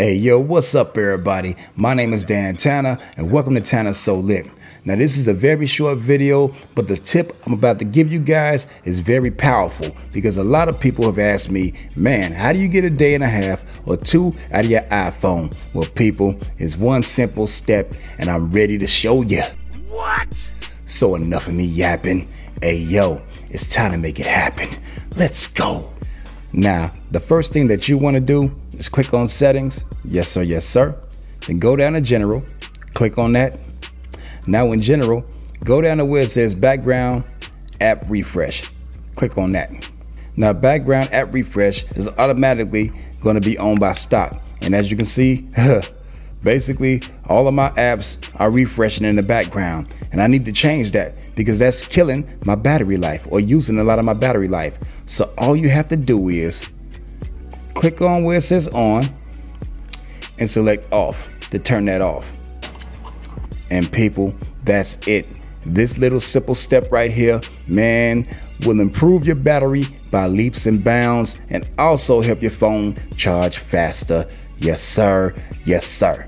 Hey yo, what's up everybody? My name is Tanna and welcome to Tanna So Lit. Now this is a very short video, but the tip I'm about to give you guys is very powerful because a lot of people have asked me, man, how do you get a day and a half or two out of your iPhone? Well people, it's one simple step and I'm ready to show you. What? So enough of me yapping. Hey yo, it's time to make it happen. Let's go. Now, the first thing that you want to do is click on settings. Yes sir, yes sir. Then go down to general, click on that. Now in general, go down to where it says background app refresh. Click on that. Now background app refresh is automatically going to be on by stock. And as you can see, basically all of my apps are refreshing in the background. And I need to change that because that's killing my battery life or using a lot of my battery life. So all you have to do is click on where it says on and select off to turn that off. And people, that's it. This little simple step right here, man, will improve your battery by leaps and bounds and also help your phone charge faster. Yes sir, yes sir.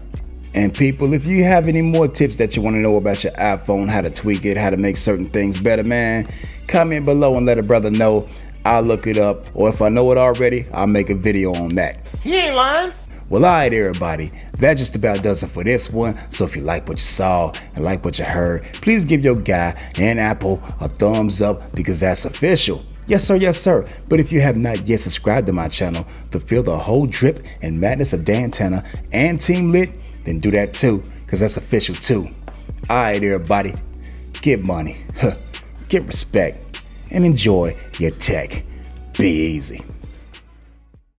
And people, if you have any more tips that you want to know about your iPhone, how to tweak it, how to make certain things better, man, comment below and let a brother know. I'll look it up, or if I know it already, I'll make a video on that. He ain't lying. Well, alright everybody, that just about does it for this one. So if you like what you saw and like what you heard, please give your guy and Apple a thumbs up because that's official. Yes sir, yes sir. But if you have not yet subscribed to my channel to feel the whole drip and madness of Tanna and Team Lit, then do that too, because that's official too. Alright everybody, get money, get respect, and enjoy your tech. Be easy.